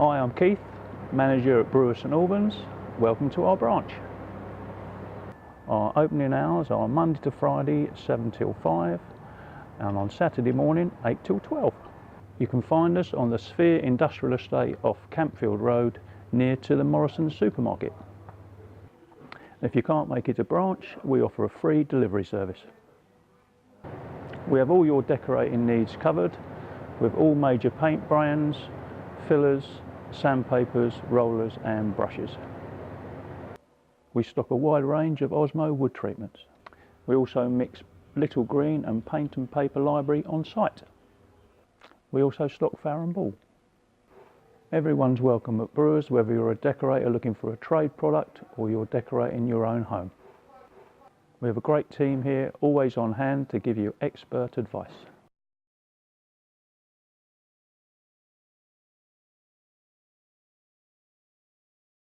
Hi, I'm Keith, manager at Brewers St Albans. Welcome to our branch. Our opening hours are Monday to Friday 7 till 5 and on Saturday morning 8 till 12. You can find us on the Sphere Industrial Estate off Campfield Road near to the Morrison's supermarket. If you can't make it to branch, we offer a free delivery service. We have all your decorating needs covered with all major paint brands, fillers, sandpapers, rollers and brushes. We stock a wide range of Osmo wood treatments. We also mix little green and paint and paper library on site. We also stock Farrow and Ball. Everyone's welcome at Brewers, whether you're a decorator looking for a trade product or you're decorating your own home. We have a great team here, always on hand to give you expert advice.